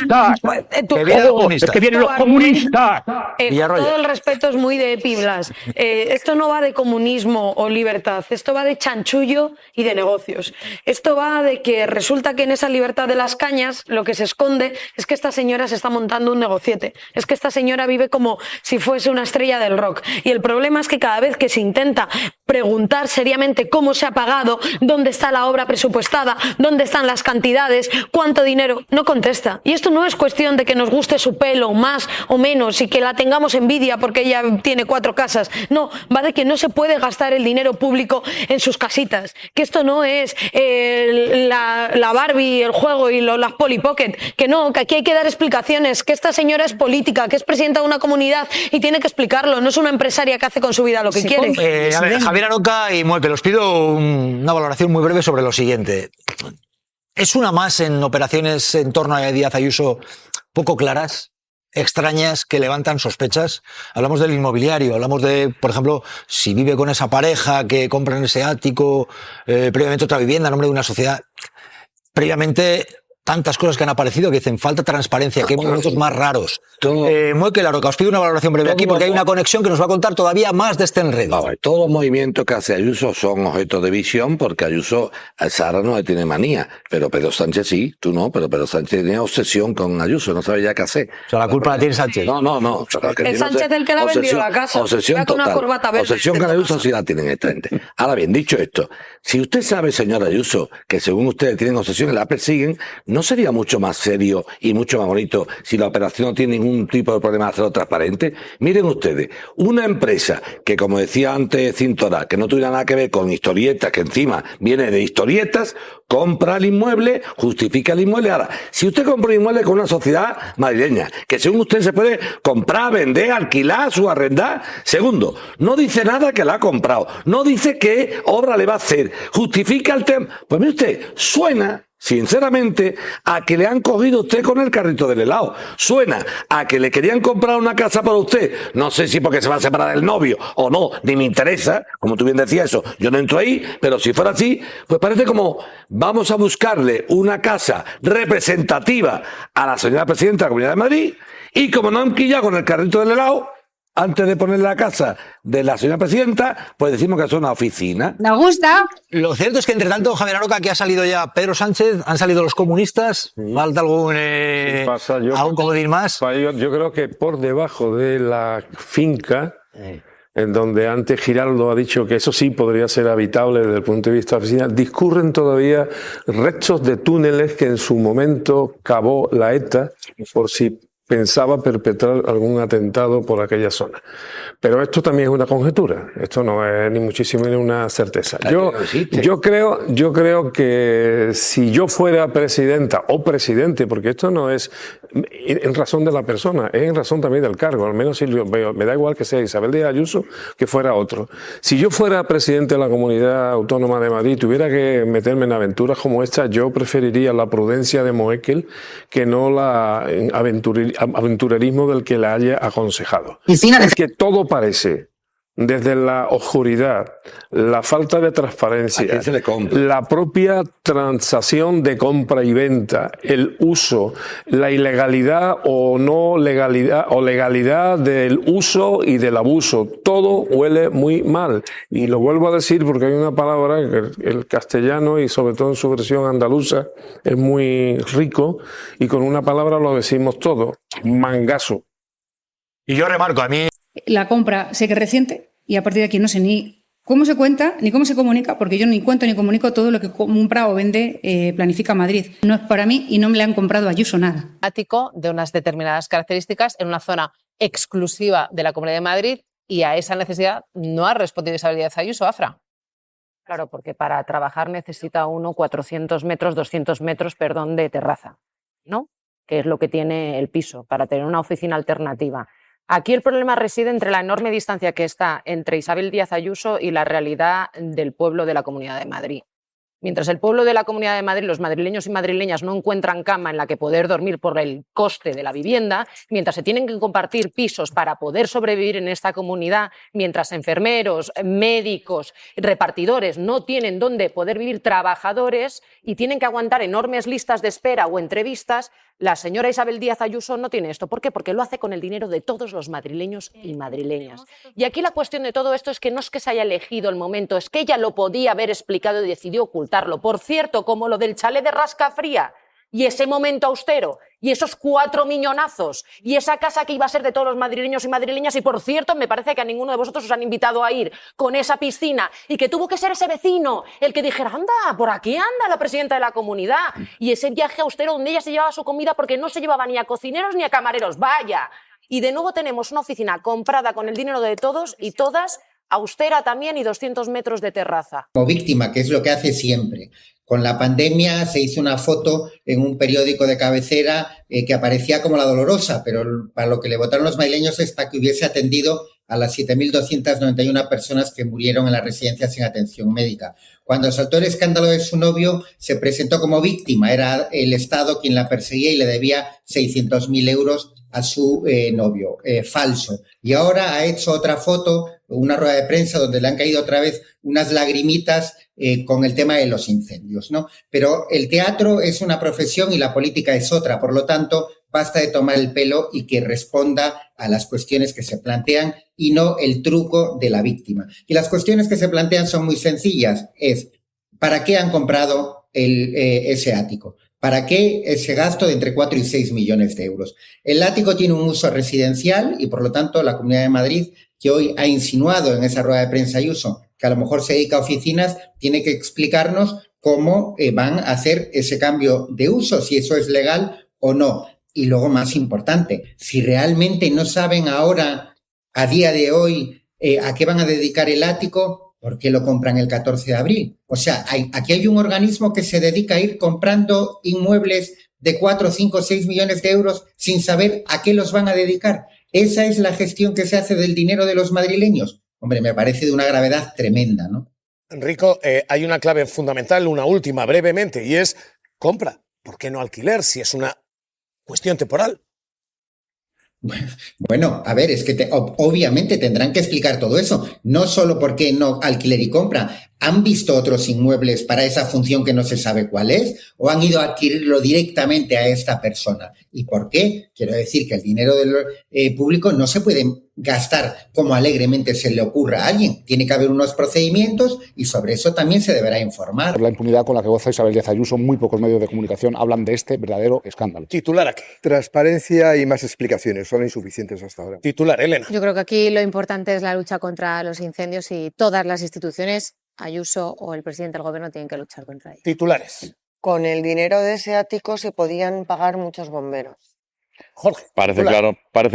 Que vienen los comunistas. Que vienen los comunistas. Con Villarroya. todo el respeto, es muy de Piblas. Esto no va de comunismo o libertad, esto va de chanchullo y de negocios. Esto va de que resulta que en esa libertad de las cañas lo que se esconde es que esta señora se está montando un negociete. Es que esta señora vive como si fuese una estrella del rock. Y el problema es que cada vez que se intenta preguntar seriamente cómo se ha pagado, dónde está la obra presupuestada, dónde están las cantidades, cuánto dinero, no contesta. Y esto no es cuestión de que nos guste su pelo más o menos y que la tengamos envidia porque ella tiene 4 casas. No, va de que no se puede gastar el dinero público en sus casitas. Que esto no es la Barbie, el juego y las Polly Pocket. Que no, que aquí hay que dar explicaciones. Que esta señora es política, que es presidenta de una comunidad y tiene que explicarlo. No es una empresaria que hace con su vida lo que quiere. A ver, Javier Aroca y Mueque, os pido una valoración muy breve sobre lo siguiente. ¿Es una más en operaciones en torno a Díaz Ayuso poco claras, extrañas, que levantan sospechas? Hablamos del inmobiliario, hablamos de, por ejemplo, si vive con esa pareja que compran ese ático, previamente otra vivienda a nombre de una sociedad. Previamente, tantas cosas que han aparecido que dicen falta transparencia, que hay momentos más raros. Mueque, Aroca, os pido una valoración breve aquí porque hay una conexión que nos va a contar todavía más de este enredo. Todos los movimientos que hace Ayuso son objeto de visión porque Ayuso, Sara no le tiene manía, pero Pedro Sánchez sí, tú no, pero Pedro Sánchez tiene obsesión con Ayuso, no sabe ya qué hacer. O sea, la culpa la tiene Sánchez. No. Es Sánchez el que le ha vendido la casa. Obsesión Ya con una total. corbata verde. Obsesión con Ayuso sí la tienen esta gente. Ahora bien, dicho esto, si usted sabe, señor Ayuso, que según ustedes tienen obsesión y la persiguen, ¿no sería mucho más serio y mucho más bonito si la operación no tiene ningún tipo de problema de hacerlo transparente? Miren ustedes, una empresa que, como decía antes Cintora, que no tuviera nada que ver con historietas, que encima viene de historietas, compra el inmueble, justifica el inmueble. Ahora, si usted compra un inmueble con una sociedad madrileña, que según usted se puede comprar, vender, alquilar, subarrendar. Segundo, no dice nada que la ha comprado, no dice qué obra le va a hacer, justifica el tema. Pues mire usted, suena sinceramente a que le han cogido usted con el carrito del helado. Suena a que le querían comprar una casa para usted. No sé si porque se va a separar del novio o no, ni me interesa. Como tú bien decías eso, yo no entro ahí, pero si fuera así, pues parece como vamos a buscarle una casa representativa a la señora presidenta de la Comunidad de Madrid y como no han quillado con el carrito del helado, antes de poner la casa de la señora presidenta, pues decimos que es una oficina. Nos gusta. Lo cierto es que, entre tanto, Javier Aroca, que ha salido ya Pedro Sánchez, han salido los comunistas, falta algún comodín más. Yo creo que por debajo de la finca, en donde antes Giraldo ha dicho que eso sí podría ser habitable desde el punto de vista de oficina, discurren todavía restos de túneles que en su momento cavó la ETA por si pensaba perpetrar algún atentado por aquella zona. Pero esto también es una conjetura, esto no es ni muchísimo ni una certeza. Yo creo que si yo fuera presidenta o presidente, porque esto no es en razón de la persona, es en razón también del cargo, al menos si me da igual que sea Isabel Díaz Ayuso que fuera otro. Si yo fuera presidente de la Comunidad Autónoma de Madrid y tuviera que meterme en aventuras como esta, yo preferiría la prudencia de Moekel que no la aventurerismo del que la haya aconsejado. Es que todo parece desde la oscuridad, la falta de transparencia, ¿A quién se le compra? la propia transacción de compra y venta, el uso, la ilegalidad o no legalidad o legalidad del uso y del abuso, todo huele muy mal. Y lo vuelvo a decir porque hay una palabra que el castellano y sobre todo en su versión andaluza es muy rico y con una palabra lo decimos todo, mangazo. Y yo remarco, a mí La compra sé que es reciente y a partir de aquí no sé ni cómo se cuenta ni cómo se comunica, porque yo ni cuento ni comunico todo lo que compra o vende Planifica Madrid. No es para mí y no me le han comprado a Ayuso nada. Ático de unas determinadas características en una zona exclusiva de la Comunidad de Madrid y a esa necesidad no ha respondido Isabel Díaz Ayuso, Afra. Claro, porque para trabajar necesita uno 200 metros de terraza, ¿no? Que es lo que tiene el piso, para tener una oficina alternativa. Aquí el problema reside entre la enorme distancia que está entre Isabel Díaz Ayuso y la realidad del pueblo de la Comunidad de Madrid. Mientras el pueblo de la Comunidad de Madrid, los madrileños y madrileñas no encuentran cama en la que poder dormir por el coste de la vivienda, mientras se tienen que compartir pisos para poder sobrevivir en esta comunidad, mientras enfermeros, médicos, repartidores no tienen dónde poder vivir, trabajadores, y tienen que aguantar enormes listas de espera o entrevistas, la señora Isabel Díaz Ayuso no tiene esto. ¿Por qué? Porque lo hace con el dinero de todos los madrileños y madrileñas. Y aquí la cuestión de todo esto es que no es que se haya elegido el momento, es que ella lo podía haber explicado y decidió ocultarlo. Por cierto, como lo del chalet de Rascafría y ese momento austero y esos 4 millonazos y esa casa que iba a ser de todos los madrileños y madrileñas, y por cierto me parece que a ninguno de vosotros os han invitado a ir con esa piscina y que tuvo que ser ese vecino el que dijera, anda, por aquí anda la presidenta de la comunidad, y ese viaje austero donde ella se llevaba su comida porque no se llevaba ni a cocineros ni a camareros, vaya. Y de nuevo tenemos una oficina comprada con el dinero de todos y todas, austera también, y 200 metros de terraza. Como víctima, que es lo que hace siempre. Con la pandemia se hizo una foto en un periódico de cabecera que aparecía como la dolorosa, pero para lo que le votaron los madrileños es para que hubiese atendido a las 7.291 personas que murieron en las residencias sin atención médica. Cuando saltó el escándalo de su novio, se presentó como víctima. Era el Estado quien la perseguía y le debía 600.000 euros a su novio, falso. Y ahora ha hecho otra foto, una rueda de prensa donde le han caído otra vez unas lagrimitas con el tema de los incendios, ¿no? Pero el teatro es una profesión y la política es otra, por lo tanto, basta de tomar el pelo y que responda a las cuestiones que se plantean y no el truco de la víctima. Y las cuestiones que se plantean son muy sencillas, es ¿para qué han comprado ese ático? ¿Para qué ese gasto de entre 4 y 6 millones de euros? El ático tiene un uso residencial y, por lo tanto, la Comunidad de Madrid, que hoy ha insinuado en esa rueda de prensa Ayuso que a lo mejor se dedica a oficinas, tiene que explicarnos cómo van a hacer ese cambio de uso, si eso es legal o no. Y luego, más importante, si realmente no saben ahora, a día de hoy, a qué van a dedicar el ático, ¿por qué lo compran el 14 de abril? O sea, aquí hay un organismo que se dedica a ir comprando inmuebles de 4, 5, 6 millones de euros sin saber a qué los van a dedicar. ¿Esa es la gestión que se hace del dinero de los madrileños? Hombre, me parece de una gravedad tremenda, ¿no? Enrico, hay una clave fundamental, una última, brevemente, y es compra. ¿Por qué no alquiler si es una cuestión temporal? Bueno, a ver, es que obviamente tendrán que explicar todo eso, no solo por qué no alquiler y compra. ¿Han visto otros inmuebles para esa función que no se sabe cuál es? ¿O han ido a adquirirlo directamente a esta persona? ¿Y por qué? Quiero decir que el dinero del público no se puede gastar como alegremente se le ocurra a alguien. Tiene que haber unos procedimientos y sobre eso también se deberá informar. Por la impunidad con la que goza Isabel Díaz Ayuso, muy pocos medios de comunicación hablan de este verdadero escándalo. Titular aquí. Transparencia y más explicaciones son insuficientes hasta ahora. Titular, Elena. Yo creo que aquí lo importante es la lucha contra los incendios y todas las instituciones, Ayuso o el presidente del gobierno, tienen que luchar contra ello. Titulares. Con el dinero de ese ático se podían pagar muchos bomberos. Jorge. Parece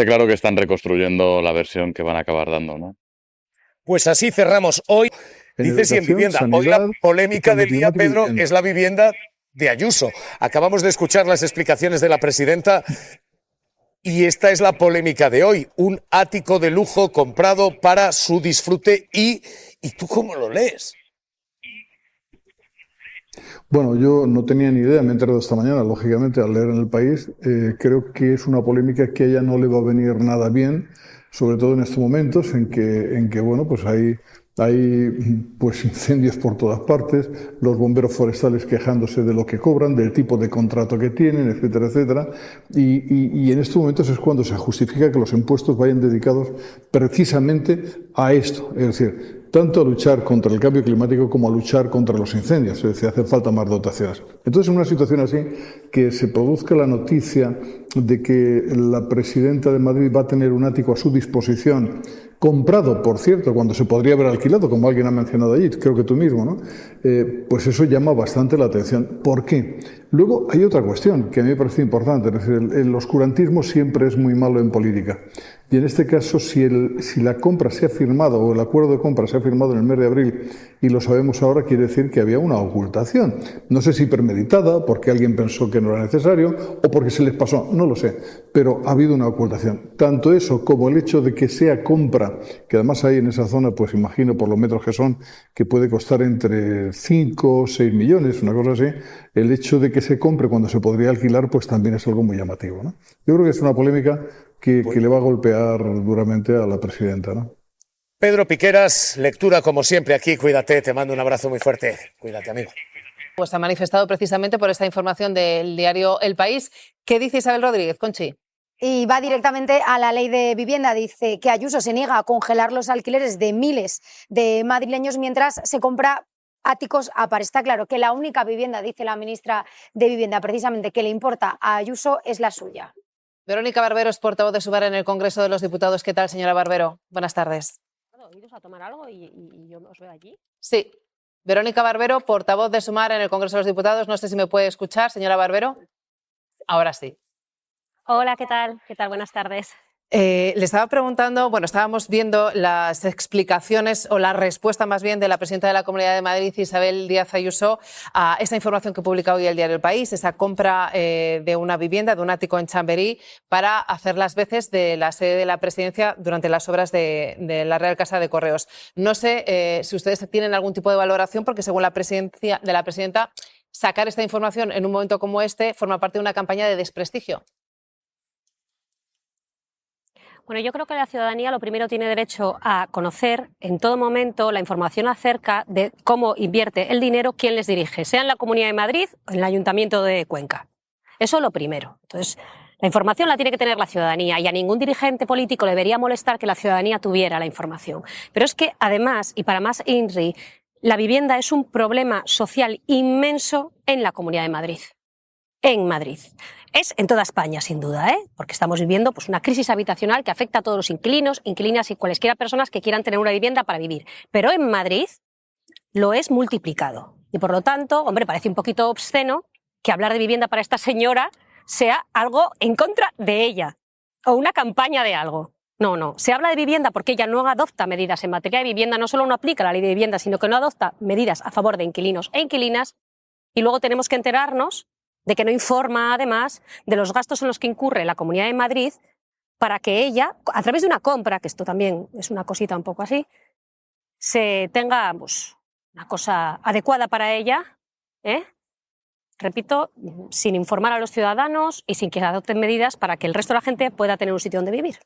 claro que están reconstruyendo la versión que van a acabar dando, ¿no? Pues así cerramos hoy. Dices y en vivienda. Hoy la polémica del día, Pedro, es la vivienda de Ayuso. Acabamos de escuchar las explicaciones de la presidenta y esta es la polémica de hoy. Un ático de lujo comprado para su disfrute ¿y tú cómo lo lees? Bueno, yo no tenía ni idea, me he enterado esta mañana, lógicamente, al leer en El País. Creo que es una polémica que a ella no le va a venir nada bien sobre todo en estos momentos en que bueno, pues hay pues incendios por todas partes, los bomberos forestales quejándose de lo que cobran, del tipo de contrato que tienen, etcétera, etcétera. Y en estos momentos es cuando se justifica que los impuestos vayan dedicados precisamente a esto, es decir, tanto a luchar contra el cambio climático como a luchar contra los incendios, es decir, hacen falta más dotaciones. Entonces, en una situación así, que se produzca la noticia de que la presidenta de Madrid va a tener un ático a su disposición, comprado, por cierto, cuando se podría haber alquilado, como alguien ha mencionado allí, creo que tú mismo, ¿no? Pues eso llama bastante la atención. ¿Por qué? Luego hay otra cuestión que a mí me parece importante, es decir, el oscurantismo siempre es muy malo en política. Y en este caso, si la compra se ha firmado o el acuerdo de compra se ha firmado en el mes de abril y lo sabemos ahora, quiere decir que había una ocultación. No sé si premeditada, porque alguien pensó que no era necesario o porque se les pasó, no lo sé, pero ha habido una ocultación. Tanto eso como el hecho de que sea compra, que además hay en esa zona, pues imagino por los metros que son, que puede costar entre 5 o 6 millones, una cosa así, el hecho de que se compre cuando se podría alquilar, pues también es algo muy llamativo, ¿no? Yo creo que es una polémica que le va a golpear duramente a la presidenta, ¿no? Pedro Piqueras, lectura como siempre aquí, cuídate, te mando un abrazo muy fuerte, cuídate, amigo. Pues se ha manifestado precisamente por esta información del diario El País. ¿Qué dice Isabel Rodríguez, Conchi? Y va directamente a la ley de vivienda. Dice que Ayuso se niega a congelar los alquileres de miles de madrileños mientras se compra áticos a par. Está claro que la única vivienda, dice la ministra de Vivienda, precisamente que le importa a Ayuso es la suya. Verónica Barbero es portavoz de Sumar en el Congreso de los Diputados. ¿Qué tal, señora Barbero? Buenas tardes. ¿Iros a tomar algo y yo os veo allí? Sí. Verónica Barbero, portavoz de Sumar en el Congreso de los Diputados. No sé si me puede escuchar, señora Barbero. Ahora sí. Hola, ¿qué tal? ¿Qué tal? Buenas tardes. Le estaba preguntando, bueno, estábamos viendo las explicaciones o la respuesta más bien de la presidenta de la Comunidad de Madrid, Isabel Díaz Ayuso, a esta información que publica hoy el diario El País, esa compra de una vivienda, de un ático en Chamberí, para hacer las veces de la sede de la presidencia durante las obras de la Real Casa de Correos. No sé si ustedes tienen algún tipo de valoración, porque según la presidencia de la presidenta, sacar esta información en un momento como este forma parte de una campaña de desprestigio. Bueno, yo creo que la ciudadanía lo primero tiene derecho a conocer en todo momento la información acerca de cómo invierte el dinero quien les dirige, sea en la Comunidad de Madrid o en el Ayuntamiento de Cuenca. Eso es lo primero. Entonces, la información la tiene que tener la ciudadanía y a ningún dirigente político le debería molestar que la ciudadanía tuviera la información. Pero es que, además, y para más INRI, la vivienda es un problema social inmenso en la Comunidad de Madrid. En Madrid. Es en toda España, sin duda, porque estamos viviendo pues, una crisis habitacional que afecta a todos los inquilinos, inquilinas y cualesquiera personas que quieran tener una vivienda para vivir. Pero en Madrid lo es multiplicado. Y por lo tanto, hombre, parece un poquito obsceno que hablar de vivienda para esta señora sea algo en contra de ella o una campaña de algo. No, no. Se habla de vivienda porque ella no adopta medidas en materia de vivienda, no solo no aplica la ley de vivienda, sino que no adopta medidas a favor de inquilinos e inquilinas. Y luego tenemos que enterarnos de que no informa, además, de los gastos en los que incurre la Comunidad de Madrid para que ella, a través de una compra, que esto también es una cosita un poco así, se tenga pues, una cosa adecuada para ella, repito, sin informar a los ciudadanos y sin que adopten medidas para que el resto de la gente pueda tener un sitio donde vivir.